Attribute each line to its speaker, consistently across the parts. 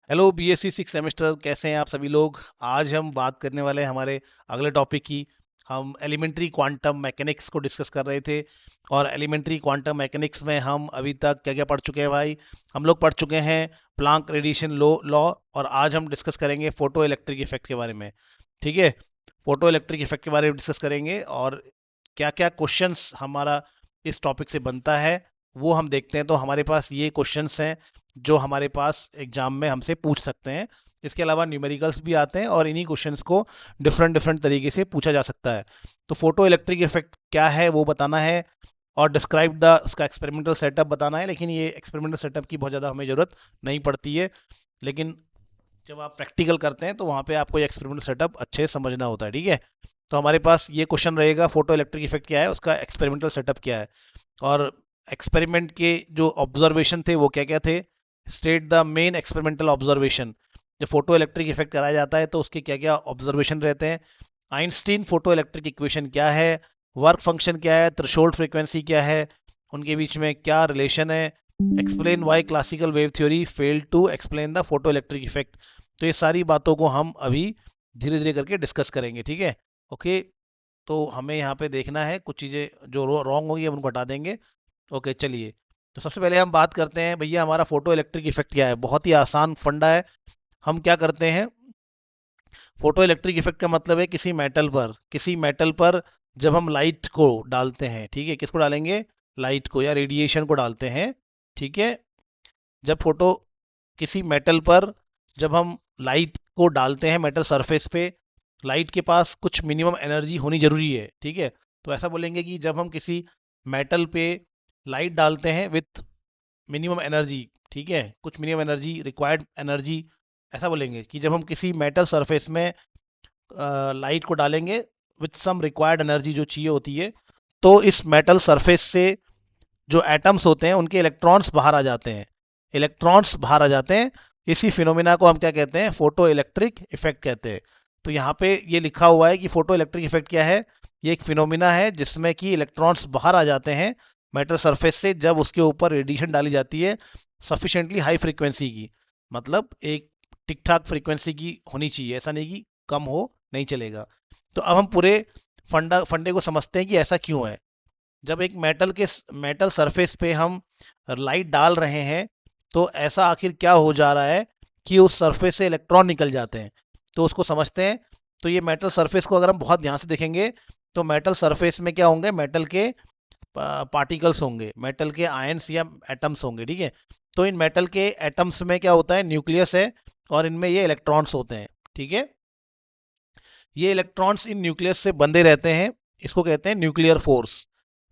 Speaker 1: Hello BSc six semester, कैसे हैं आप सभी लोग। आज हम बात करने वाले हैं हमारे अगले टॉपिक की। हम एलिमेंट्री क्वांटम मैकेनिक्स को डिस्कस कर रहे थे और एलिमेंट्री क्वांटम मैकेनिक्स में हम अभी तक क्या क्या पढ़ चुके हैं भाई। हम लोग पढ़ चुके हैं प्लांक रेडिएशन लॉ और आज हम डिस्कस करेंगे फोटो इलेक्ट्रिक इफेक्ट के बारे में। ठीक है, फोटो इलेक्ट्रिक इफेक्ट के बारे में डिस्कस करेंगे और क्या क्या क्वेश्चंस हमारा इस टॉपिक से बनता है वो हम देखते हैं। तो हमारे पास ये क्वेश्चंस हैं जो हमारे पास एग्जाम में हमसे पूछ सकते हैं। इसके अलावा न्यूमेरिकल्स भी आते हैं और इन्हीं क्वेश्चंस को डिफरेंट डिफरेंट तरीके से पूछा जा सकता है। तो फोटो इलेक्ट्रिक इफेक्ट क्या है वो बताना है और डिस्क्राइब द उसका एक्सपेरिमेंटल सेटअप बताना है। लेकिन ये एक्सपेरिमेंटल सेटअप की बहुत ज़्यादा हमें ज़रूरत नहीं पड़ती है, लेकिन जब आप प्रैक्टिकल करते हैं तो वहाँ पे आपको ये एक्सपेरिमेंटल सेटअप अच्छे से समझना होता है। ठीक है, तो हमारे पास ये क्वेश्चन रहेगा फोटो इलेक्ट्रिक इफेक्ट क्या है, उसका एक्सपेरिमेंटल सेटअप क्या है और एक्सपेरिमेंट के जो ऑब्जर्वेशन थे वो क्या क्या थे। State the main experimental observation. जब फोटो इलेक्ट्रिक इफेक्ट कराया जाता है तो उसके क्या क्या ऑब्जर्वेशन रहते हैं। आइंस्टीन फोटो इलेक्ट्रिक इक्वेशन क्या है, वर्क फंक्शन क्या है, थ्रेशोल्ड फ्रीक्वेंसी क्या है, उनके बीच में क्या रिलेशन है। Explain why classical wave theory failed to explain the photoelectric effect. तो ये सारी बातों को हम अभी धीरे धीरे करके डिस्कस करेंगे। ठीक है, ओके। तो हमें यहाँ पे देखना है कुछ चीज़ें जो रॉन्ग होंगी हम उनको हटा देंगे। ओके चलिए, तो सबसे पहले हम बात करते हैं भैया हमारा फोटो इलेक्ट्रिक इफेक्ट क्या है। बहुत ही आसान फंडा है। हम क्या करते हैं, फोटो इलेक्ट्रिक इफेक्ट का मतलब है किसी मेटल पर जब हम लाइट को डालते हैं। ठीक है, किसको डालेंगे, लाइट को या रेडिएशन को डालते हैं। ठीक है, जब फोटो किसी मेटल पर जब हम लाइट को डालते हैं मेटल सरफेस पे, लाइट के पास कुछ मिनिमम एनर्जी होनी जरूरी है। ठीक है, तो ऐसा बोलेंगे कि जब हम किसी मेटल पे लाइट डालते हैं विथ मिनिमम एनर्जी, ठीक है, कुछ मिनिमम एनर्जी रिक्वायर्ड एनर्जी, ऐसा बोलेंगे कि जब हम किसी मेटल सरफेस में लाइट को डालेंगे विथ सम रिक्वायर्ड एनर्जी जो चाहिए होती है, तो इस मेटल सरफेस से जो एटम्स होते हैं उनके इलेक्ट्रॉन्स बाहर आ जाते हैं। इलेक्ट्रॉन्स बाहर आ जाते हैं, इसी फिनोमिना को हम क्या कहते हैं, फोटो इलेक्ट्रिक इफेक्ट कहते हैं। तो यहाँ पे ये लिखा हुआ है कि फोटो इलेक्ट्रिक इफेक्ट क्या है। ये एक फिनोमिना है जिसमें कि इलेक्ट्रॉन्स बाहर आ जाते हैं मेटल सरफेस से जब उसके ऊपर रेडिएशन डाली जाती है सफिशेंटली हाई फ्रीक्वेंसी की। मतलब एक ठीक ठाक फ्रीक्वेंसी की होनी चाहिए, ऐसा नहीं कि कम हो, नहीं चलेगा। तो अब हम पूरे फंडे को समझते हैं कि ऐसा क्यों है। जब एक मेटल सरफेस पे हम लाइट डाल रहे हैं तो ऐसा आखिर क्या हो जा रहा है कि उस सरफेस से इलेक्ट्रॉन निकल जाते हैं। तो उसको समझते हैं। तो ये मेटल सरफेस को अगर हम बहुत ध्यान से देखेंगे तो मेटल सरफेस में क्या होंगे, मेटल के पार्टिकल्स होंगे, मेटल के आयंस या एटम्स होंगे। ठीक है, तो इन मेटल के एटम्स में क्या होता है, न्यूक्लियस है और इनमें ये इलेक्ट्रॉन्स होते हैं। ठीक है, ये इलेक्ट्रॉन्स इन न्यूक्लियस से बंधे रहते हैं, इसको कहते हैं nuclear force,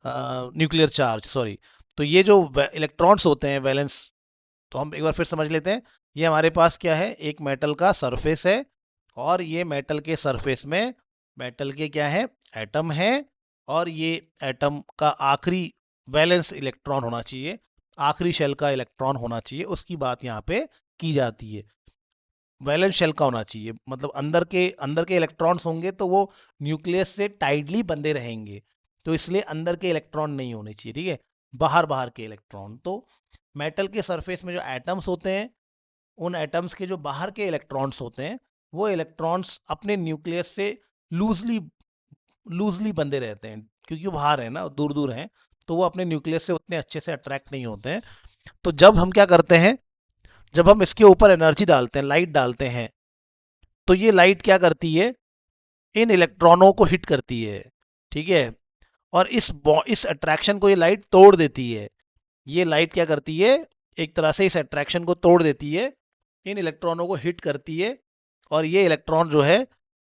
Speaker 1: nuclear charge sorry. तो ये जो इलेक्ट्रॉन्स होते हैं वैलेंस, तो हम एक बार फिर समझ लेते हैं। ये हमारे पास क्या है, एक मेटल का सरफेस है और ये मेटल के सरफेस में मेटल के क्या है, एटम है। और ये एटम का आखिरी वैलेंस इलेक्ट्रॉन होना चाहिए, आखिरी शेल का इलेक्ट्रॉन होना चाहिए, उसकी बात यहाँ पे की जाती है। वैलेंस शेल का होना चाहिए, मतलब अंदर के इलेक्ट्रॉन्स होंगे तो वो न्यूक्लियस से टाइटली बंधे रहेंगे। तो इसलिए अंदर के इलेक्ट्रॉन नहीं होने चाहिए। ठीक है, बाहर बाहर के इलेक्ट्रॉन। तो मेटल के सरफेस में जो एटम्स होते हैं, उन एटम्स के जो बाहर के इलेक्ट्रॉन्स होते हैं, वो इलेक्ट्रॉन्स अपने न्यूक्लियस से लूजली लूजली बंधे रहते हैं, क्योंकि वो बाहर है ना, दूर दूर हैं। तो वो अपने न्यूक्लियस से उतने अच्छे से अट्रैक्ट नहीं होते हैं। तो जब हम क्या करते हैं, जब हम इसके ऊपर एनर्जी डालते हैं, लाइट डालते हैं, तो ये लाइट क्या करती है, इन इलेक्ट्रॉनों को हिट करती है। ठीक है, और इस अट्रैक्शन को ये लाइट तोड़ देती है। ये लाइट क्या करती है, एक तरह से इस अट्रैक्शन को तोड़ देती है, इन इलेक्ट्रॉनों को हिट करती है। और ये इलेक्ट्रॉन जो है,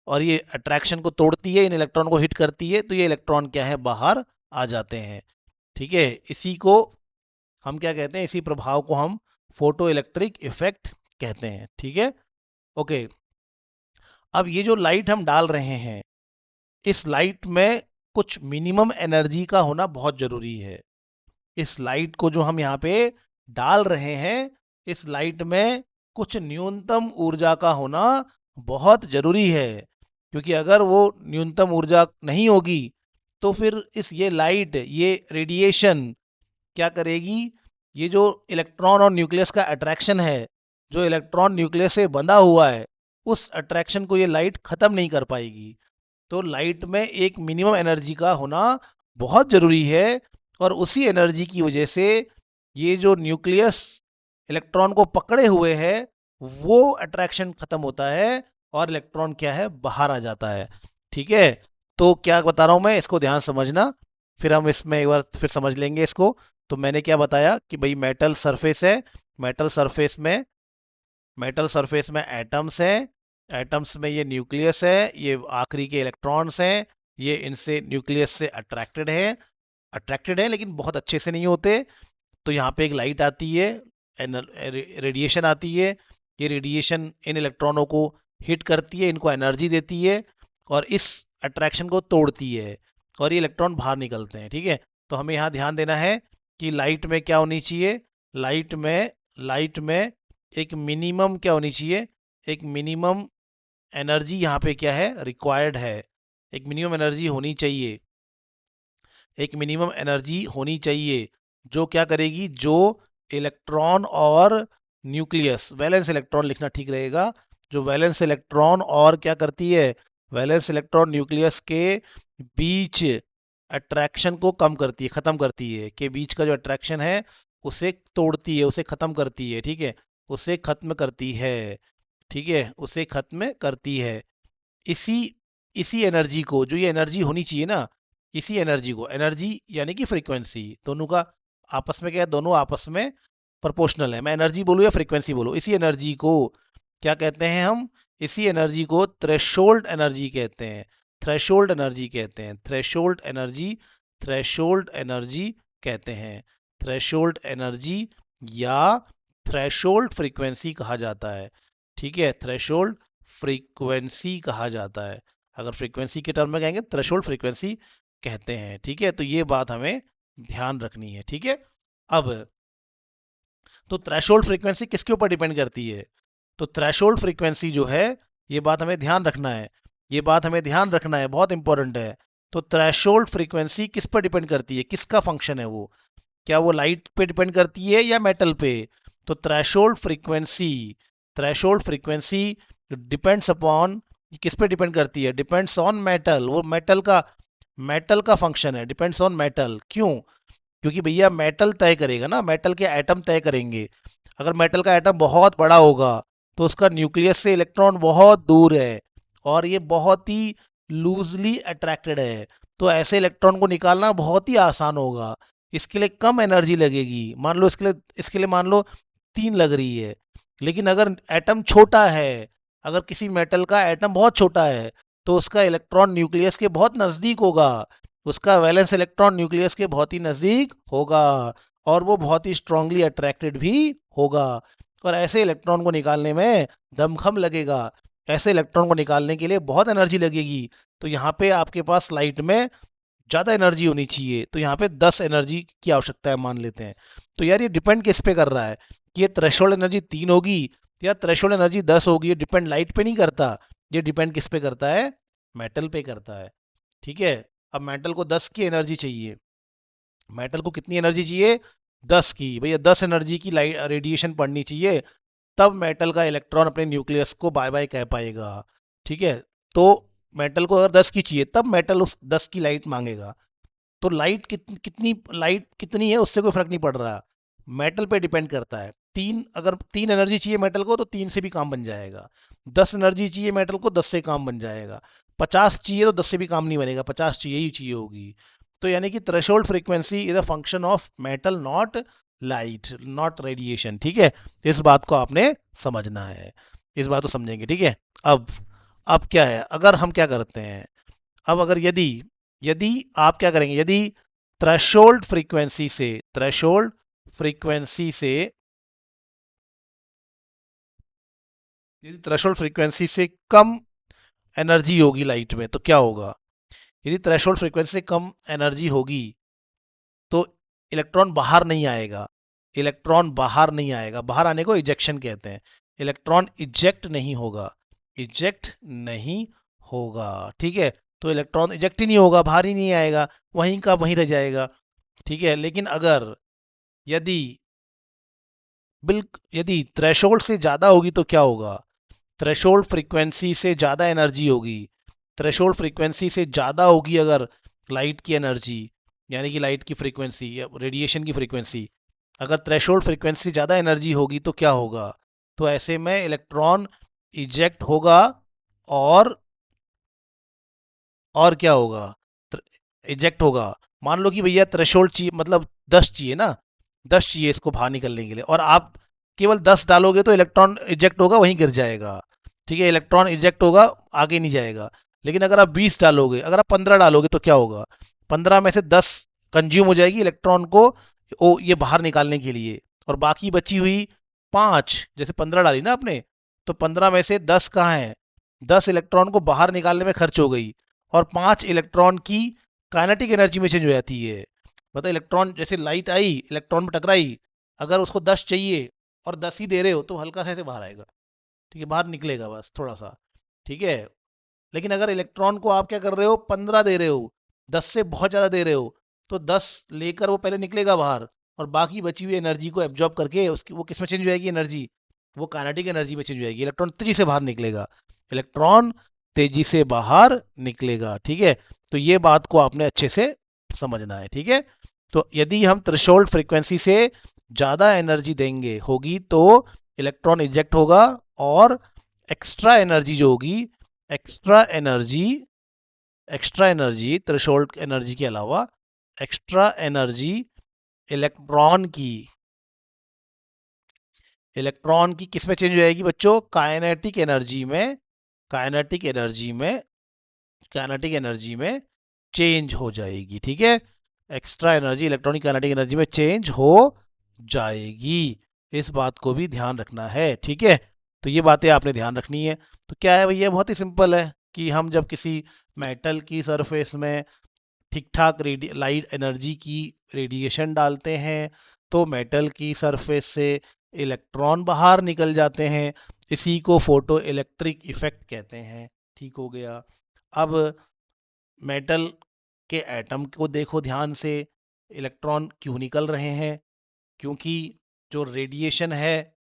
Speaker 1: और ये अट्रैक्शन को तोड़ती है, इन इलेक्ट्रॉन को हिट करती है, तो ये इलेक्ट्रॉन क्या है, बाहर आ जाते हैं। ठीक है, इसी को हम क्या कहते हैं, इसी प्रभाव को हम फोटो इलेक्ट्रिक इफेक्ट कहते हैं। ठीक है, ओके। अब ये जो लाइट हम डाल रहे हैं, इस लाइट में कुछ मिनिमम एनर्जी का होना बहुत जरूरी है। इस लाइट को जो हम यहाँ पे डाल रहे हैं, इस लाइट में कुछ न्यूनतम ऊर्जा का होना बहुत जरूरी है। क्योंकि अगर वो न्यूनतम ऊर्जा नहीं होगी तो फिर ये लाइट, ये रेडिएशन क्या करेगी, ये जो इलेक्ट्रॉन और न्यूक्लियस का अट्रैक्शन है, जो इलेक्ट्रॉन न्यूक्लियस से बंधा हुआ है उस अट्रैक्शन को ये लाइट खत्म नहीं कर पाएगी। तो लाइट में एक मिनिमम एनर्जी का होना बहुत ज़रूरी है, और उसी एनर्जी की वजह से ये जो न्यूक्लियस इलेक्ट्रॉन को पकड़े हुए है वो अट्रैक्शन खत्म होता है और इलेक्ट्रॉन क्या है, बाहर आ जाता है। ठीक है, तो क्या बता रहा हूं मैं, इसको ध्यान समझना, फिर हम इसमें एक बार फिर समझ लेंगे इसको। तो मैंने क्या बताया कि भाई मेटल सरफेस है, मेटल सरफेस में मेटल सरफेस में एटम्स हैं, एटम्स में ये न्यूक्लियस है, ये आखिरी के इलेक्ट्रॉन्स हैं, ये इनसे न्यूक्लियस से अट्रैक्टेड है लेकिन बहुत अच्छे से नहीं होते। तो यहाँ पे एक लाइट आती है, रेडिएशन आती है, ये रेडिएशन इन इलेक्ट्रॉनों को हिट करती है, इनको एनर्जी देती है और इस अट्रैक्शन को तोड़ती है और ये इलेक्ट्रॉन बाहर निकलते हैं। ठीक है, तो हमें यहाँ ध्यान देना है कि लाइट में क्या होनी चाहिए, लाइट में एक मिनिमम क्या होनी चाहिए, एक मिनिमम एनर्जी यहाँ पे क्या है, रिक्वायर्ड है। एक मिनिमम एनर्जी होनी चाहिए, एक मिनिमम एनर्जी होनी चाहिए जो क्या करेगी, जो इलेक्ट्रॉन और न्यूक्लियस, वैलेंस इलेक्ट्रॉन लिखना ठीक रहेगा, जो वैलेंस इलेक्ट्रॉन और क्या करती है, वैलेंस इलेक्ट्रॉन न्यूक्लियस के बीच अट्रैक्शन को कम करती है, खत्म करती है, के बीच का जो अट्रैक्शन है उसे तोड़ती है, उसे खत्म करती है। ठीक है, उसे खत्म करती है। ठीक है, उसे खत्म करती है। इसी इसी एनर्जी को, जो ये एनर्जी होनी चाहिए ना, इसी एनर्जी को, एनर्जी यानी कि फ्रीक्वेंसी, दोनों का आपस में क्या है, दोनों आपस में प्रोपोर्शनल है। मैं एनर्जी बोलूँ या फ्रीक्वेंसी बोलूँ, इसी एनर्जी को क्या कहते हैं हम, इसी एनर्जी को थ्रेशोल्ड एनर्जी कहते हैं, थ्रेशोल्ड एनर्जी कहते हैं, थ्रेशोल्ड एनर्जी, थ्रेशोल्ड एनर्जी कहते हैं, थ्रेशोल्ड एनर्जी या थ्रेशोल्ड फ्रीक्वेंसी कहा जाता है। ठीक है, थ्रेशोल्ड फ्रीक्वेंसी कहा जाता है। अगर फ्रीक्वेंसी के टर्म में कहेंगे थ्रेशोल्ड फ्रीक्वेंसी कहते हैं। ठीक है, तो ये बात हमें ध्यान रखनी है। ठीक है, अब तो थ्रेशोल्ड फ्रीक्वेंसी किसके ऊपर डिपेंड करती है, तो थ्रेशोल्ड फ्रीक्वेंसी जो है, ये बात हमें ध्यान रखना है, ये बात हमें ध्यान रखना है, बहुत इंपॉर्टेंट है। तो थ्रेशोल्ड फ्रीक्वेंसी किस पर डिपेंड करती है, किसका फंक्शन है वो, क्या वो लाइट पे डिपेंड करती है या मेटल पे। तो थ्रेशोल्ड फ्रीक्वेंसी डिपेंड्स अपॉन, किस पे डिपेंड करती है, डिपेंड्स ऑन मेटल, वो मेटल का फंक्शन है, डिपेंड्स ऑन मेटल। क्यों, क्योंकि भैया मेटल तय करेगा ना, मेटल के एटम तय करेंगे। अगर मेटल का एटम बहुत बड़ा होगा तो उसका न्यूक्लियस से इलेक्ट्रॉन बहुत दूर है और ये बहुत ही लूजली अट्रैक्टेड है, तो ऐसे इलेक्ट्रॉन को निकालना बहुत ही आसान होगा। इसके लिए कम एनर्जी लगेगी, मान लो इसके लिए मान लो 3 लग रही है। लेकिन अगर एटम छोटा है, अगर किसी मेटल का एटम बहुत छोटा है तो उसका इलेक्ट्रॉन न्यूक्लियस के बहुत नज़दीक होगा, उसका वैलेंस इलेक्ट्रॉन न्यूक्लियस के बहुत ही नज़दीक होगा और वो बहुत ही स्ट्रांगली अट्रैक्टेड भी होगा, और ऐसे इलेक्ट्रॉन को निकालने में दमखम लगेगा, ऐसे इलेक्ट्रॉन को निकालने के लिए बहुत एनर्जी लगेगी। तो यहाँ पे आपके पास लाइट में ज़्यादा एनर्जी होनी चाहिए, तो यहाँ पे 10 एनर्जी की आवश्यकता है मान लेते हैं। तो यार ये डिपेंड किस पे कर रहा है कि ये थ्रेशोल्ड एनर्जी 3 होगी या थ्रेशोल्ड एनर्जी 10 होगी, ये डिपेंड लाइट पे नहीं करता, ये डिपेंड किस पे करता है, मेटल पे करता है। ठीक है, अब मेटल को 10 की एनर्जी चाहिए, मेटल को कितनी एनर्जी चाहिए, 10 की, भैया 10 एनर्जी की लाइट रेडिएशन पड़नी चाहिए, तब मेटल का इलेक्ट्रॉन अपने न्यूक्लियस को बाय बाय कह पाएगा। ठीक है, तो मेटल को अगर 10 की चाहिए तब मेटल उस 10 की लाइट मांगेगा। तो लाइट कितनी लाइट कितनी है उससे कोई फर्क नहीं पड़ रहा, मेटल पे डिपेंड करता है। अगर 3 एनर्जी चाहिए मेटल को तो 3 से भी काम बन जाएगा, 10 एनर्जी चाहिए मेटल को 10 से काम बन जाएगा, 50 चाहिए तो 10 से भी काम नहीं बनेगा, 50 चाहिए ही चाहिए होगी। तो यानी कि threshold frequency is a function of metal, not light, not radiation. ठीक है, इस बात को आपने समझना है, इस बात को समझेंगे। ठीक है, अब क्या है, अगर हम क्या करते हैं, अब अगर यदि यदि आप क्या करेंगे, यदि थ्रेशोल्ड फ्रीक्वेंसी से थ्रेशोल्ड फ्रीक्वेंसी से यदि थ्रेशोल्ड फ्रीक्वेंसी से कम एनर्जी होगी लाइट में तो क्या होगा, यदि थ्रेशोल्ड फ्रीक्वेंसी से कम एनर्जी होगी तो इलेक्ट्रॉन बाहर नहीं आएगा, इलेक्ट्रॉन बाहर नहीं आएगा, बाहर आने को इजेक्शन कहते हैं, इलेक्ट्रॉन इजेक्ट नहीं होगा, इजेक्ट नहीं होगा। ठीक है, तो इलेक्ट्रॉन इजेक्ट ही नहीं होगा, बाहर ही नहीं आएगा, वहीं का वहीं रह जाएगा। ठीक है, लेकिन अगर यदि यदि थ्रेशोल्ड से ज़्यादा होगी तो क्या होगा? थ्रेशोल्ड फ्रीक्वेंसी से ज़्यादा एनर्जी होगी, थ्रेशोल्ड फ्रीक्वेंसी से ज़्यादा होगी अगर लाइट की एनर्जी, यानी कि लाइट की फ्रीक्वेंसी या रेडिएशन की फ्रीक्वेंसी, अगर थ्रेशोल्ड फ्रीक्वेंसी से ज़्यादा एनर्जी होगी तो क्या होगा? तो ऐसे में इलेक्ट्रॉन इजेक्ट होगा और क्या होगा? इजेक्ट होगा। मान लो कि भैया थ्रेशोल्ड चाहिए, मतलब 10 चाहिए ना, 10 चाहिए इसको बाहर निकलने के लिए, और आप केवल 10 डालोगे तो इलेक्ट्रॉन इजेक्ट होगा, वहीं गिर जाएगा। ठीक है, इलेक्ट्रॉन इजेक्ट होगा, आगे नहीं जाएगा। लेकिन अगर आप 20 डालोगे, अगर आप 15 डालोगे तो क्या होगा? 15 में से 10 कंज्यूम हो जाएगी इलेक्ट्रॉन को ये बाहर निकालने के लिए, और बाकी बची हुई 5, जैसे 15 डाली ना आपने, तो 15 में से 10 कहाँ है? 10 इलेक्ट्रॉन को बाहर निकालने में खर्च हो गई, और 5 इलेक्ट्रॉन की काइनेटिक एनर्जी में चेंज हो जाती है। मतलब इलेक्ट्रॉन, जैसे लाइट आई, इलेक्ट्रॉन में टकराई, अगर उसको 10 चाहिए और 10 ही दे रहे हो तो हल्का सा ऐसे बाहर आएगा। ठीक है, बाहर निकलेगा बस थोड़ा सा। ठीक है, लेकिन अगर इलेक्ट्रॉन को आप क्या कर रहे हो, 15 दे रहे हो, 10 से बहुत ज़्यादा दे रहे हो, तो 10 लेकर वो पहले निकलेगा बाहर, और बाकी बची हुई एनर्जी को एब्जॉर्ब करके उसकी वो किस में चेंज हो जाएगी एनर्जी? वो काइनेटिक एनर्जी में चेंज हो जाएगी। इलेक्ट्रॉन तेजी से बाहर निकलेगा, इलेक्ट्रॉन तेजी से बाहर निकलेगा। ठीक है, तो ये बात को आपने अच्छे से समझना है। ठीक है, तो यदि हम थ्रेशोल्ड फ्रीक्वेंसी से ज़्यादा एनर्जी देंगे होगी तो इलेक्ट्रॉन इजेक्ट होगा, और एक्स्ट्रा एनर्जी जो होगी, extra energy, extra energy threshold energy के अलावा एक्स्ट्रा एनर्जी इलेक्ट्रॉन की, इलेक्ट्रॉन की किस में चेंज हो जाएगी बच्चों? काइनेटिक एनर्जी में, काइनेटिक एनर्जी में, काइनेटिक एनर्जी में चेंज हो जाएगी। ठीक है, extra energy electronic kinetic energy में चेंज हो जाएगी। इस बात को भी ध्यान रखना है। ठीक है, तो ये बातें आपने ध्यान रखनी है। तो क्या है भैया, बहुत ही सिंपल है कि हम जब किसी मेटल की सरफेस में ठीक ठाक लाइट एनर्जी की रेडिएशन डालते हैं तो मेटल की सरफेस से इलेक्ट्रॉन बाहर निकल जाते हैं। इसी को फोटो इलेक्ट्रिक इफेक्ट कहते हैं। ठीक हो गया। अब मेटल के एटम को देखो ध्यान से, इलेक्ट्रॉन क्यों निकल रहे हैं? क्योंकि जो रेडिएशन है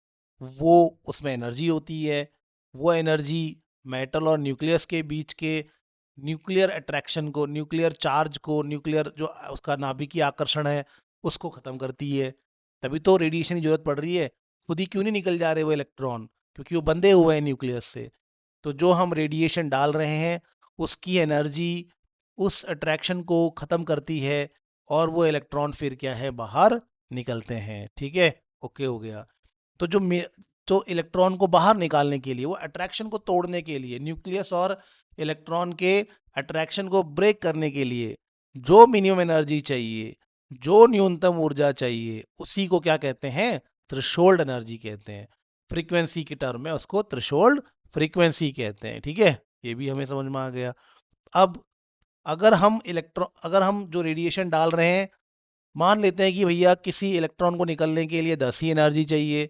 Speaker 1: वो, उसमें एनर्जी होती है, वो एनर्जी मेटल और न्यूक्लियस के बीच के न्यूक्लियर अट्रैक्शन को, न्यूक्लियर चार्ज को, न्यूक्लियर जो उसका नाभिकीय आकर्षण है उसको ख़त्म करती है। तभी तो रेडिएशन की जरूरत पड़ रही है। खुद ही क्यों नहीं निकल जा रहे वो इलेक्ट्रॉन? क्योंकि वो बंधे हुए हैं न्यूक्लियस से। तो जो हम रेडिएशन डाल रहे हैं उसकी एनर्जी उस अट्रैक्शन को ख़त्म करती है, और वो इलेक्ट्रॉन फिर क्या है, बाहर निकलते हैं। ठीक है, ओके हो गया। तो तो इलेक्ट्रॉन को बाहर निकालने के लिए, वो अट्रैक्शन को तोड़ने के लिए, न्यूक्लियस और इलेक्ट्रॉन के अट्रैक्शन को ब्रेक करने के लिए जो मिनिमम एनर्जी चाहिए, जो न्यूनतम ऊर्जा चाहिए, उसी को क्या कहते हैं? थ्रेशोल्ड एनर्जी कहते हैं। फ्रीक्वेंसी की टर्म में उसको थ्रेशोल्ड फ्रीक्वेंसी कहते हैं। ठीक है, ये भी हमें समझ में आ गया। अब अगर हम जो रेडिएशन डाल रहे हैं, मान लेते हैं कि भैया किसी इलेक्ट्रॉन को निकलने के लिए 10 ही एनर्जी चाहिए,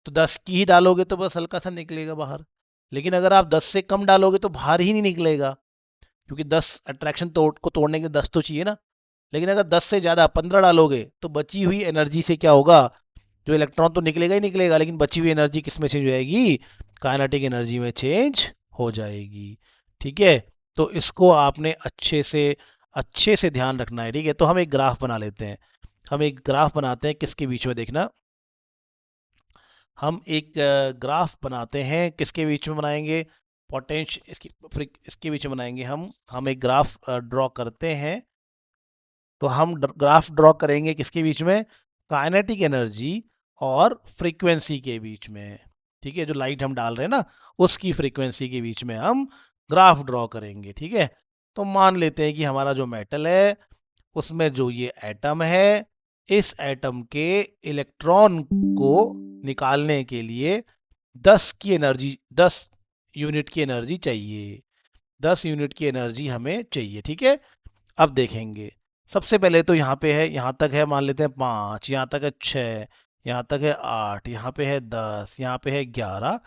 Speaker 1: तो 10 की ही डालोगे तो बस हल्का सा निकलेगा बाहर। लेकिन अगर आप 10 से कम डालोगे तो बाहर ही नहीं निकलेगा, क्योंकि 10 अट्रैक्शन को तोड़ने के लिए 10 तो चाहिए ना। लेकिन अगर 10 से ज़्यादा 15 डालोगे तो बची हुई एनर्जी से क्या होगा? जो इलेक्ट्रॉन तो निकलेगा ही निकलेगा, लेकिन बची हुई एनर्जी किस में चेंज हो जाएगी? काइनेटिक एनर्जी में चेंज हो जाएगी। ठीक है, तो इसको आपने अच्छे से ध्यान रखना है। ठीक है, तो हम एक ग्राफ बना लेते हैं। हम एक ग्राफ बनाते हैं, किसके बीच में देखना, हम एक ग्राफ बनाते हैं, किसके बीच में बनाएंगे? पोटेंशियल, इसके बीच में बनाएंगे हम एक ग्राफ ड्रॉ करते हैं। तो हम ग्राफ ड्रॉ करेंगे किसके बीच में? काइनेटिक एनर्जी और फ्रीक्वेंसी के बीच में। ठीक है, जो लाइट हम डाल रहे हैं ना, उसकी फ्रीक्वेंसी के बीच में हम ग्राफ ड्रॉ करेंगे। ठीक है, तो मान लेते हैं कि हमारा जो मेटल है उसमें जो ये एटम है, इस एटम के इलेक्ट्रॉन को निकालने के लिए 10 यूनिट की एनर्जी चाहिए। 10 यूनिट की एनर्जी हमें चाहिए। ठीक है, अब देखेंगे। सबसे पहले तो यहाँ पे है, यहाँ तक है मान लेते हैं 5, यहाँ तक है 6, यहाँ तक है 8, यहाँ पे है 10, यहाँ पे है 11,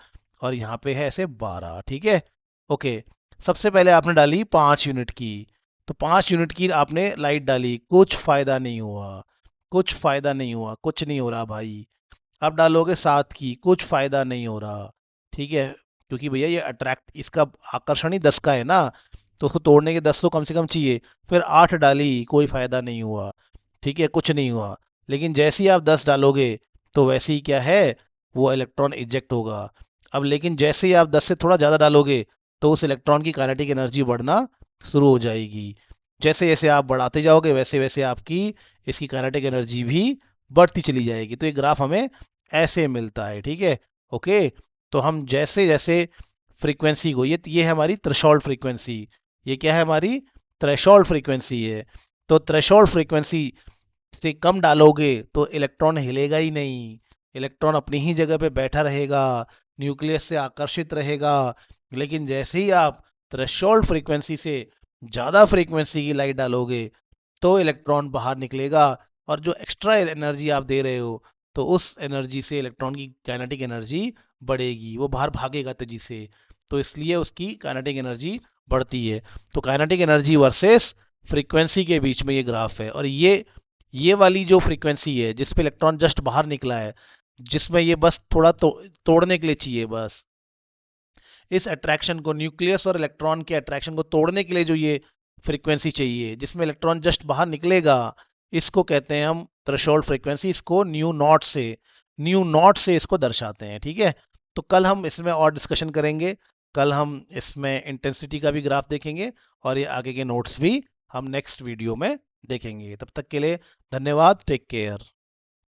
Speaker 1: और यहाँ पे है ऐसे 12। ठीक है, ओके। सबसे पहले आपने डाली 5 यूनिट की, तो 5 यूनिट की आपने लाइट डाली, कुछ फ़ायदा नहीं हुआ, कुछ फ़ायदा नहीं हुआ, कुछ नहीं हो रहा भाई, अब डालोगे 7 की, कुछ फायदा नहीं हो रहा, ठीक है, क्योंकि भैया ये अट्रैक्ट, इसका आकर्षण ही 10 का है ना, तो उसको तोड़ने के 10 तो कम से कम चाहिए। फिर 8 डाली, कोई फायदा नहीं हुआ, ठीक है, कुछ नहीं हुआ। लेकिन जैसे ही आप 10 डालोगे तो वैसे ही क्या है, वो इलेक्ट्रॉन इजेक्ट होगा। अब लेकिन जैसे ही आप 10 से थोड़ा ज़्यादा डालोगे तो उस इलेक्ट्रॉन की काइनेटिक एनर्जी बढ़ना शुरू हो जाएगी। जैसे जैसे आप बढ़ाते जाओगे वैसे वैसे आपकी इसकी काइनेटिक एनर्जी भी बढ़ती चली जाएगी। तो ये ग्राफ हमें ऐसे मिलता है, ठीक है। ओके, तो हम जैसे जैसे फ्रीक्वेंसी को, ये है हमारी थ्रेशोल्ड फ्रीक्वेंसी, ये क्या है हमारी थ्रेशोल्ड फ्रीक्वेंसी है। तो थ्रेशोल्ड फ्रीक्वेंसी से कम डालोगे तो इलेक्ट्रॉन हिलेगा ही नहीं, इलेक्ट्रॉन अपनी ही जगह पे बैठा रहेगा, न्यूक्लियस से आकर्षित रहेगा। लेकिन जैसे ही आप थ्रेशोल्ड फ्रीक्वेंसी से ज़्यादा फ्रीक्वेंसी की लाइट डालोगे तो इलेक्ट्रॉन बाहर निकलेगा, और जो एक्स्ट्रा एनर्जी आप दे रहे हो तो उस एनर्जी से इलेक्ट्रॉन की काइनेटिक एनर्जी बढ़ेगी, वो बाहर भागेगा तेजी से, तो इसलिए उसकी काइनेटिक एनर्जी बढ़ती है। तो काइनेटिक एनर्जी वर्सेस फ्रीक्वेंसी के बीच में ये ग्राफ है। और ये वाली जो फ्रीक्वेंसी है जिस पे इलेक्ट्रॉन जस्ट बाहर निकला है, जिसमें ये बस थोड़ा तोड़ने के लिए चाहिए, बस इस अट्रैक्शन को, न्यूक्लियस और इलेक्ट्रॉन के अट्रैक्शन को तोड़ने के लिए जो ये फ्रीक्वेंसी चाहिए जिसमें इलेक्ट्रॉन जस्ट बाहर निकलेगा, इसको कहते हैं हम थ्रेशोल्ड फ्रीक्वेंसी। इसको न्यू नॉट से इसको दर्शाते हैं, ठीक है। तो कल हम इसमें और डिस्कशन करेंगे, कल हम इसमें इंटेंसिटी का भी ग्राफ देखेंगे, और ये आगे के नोट्स भी हम नेक्स्ट वीडियो में देखेंगे। तब तक के लिए धन्यवाद, टेक केयर।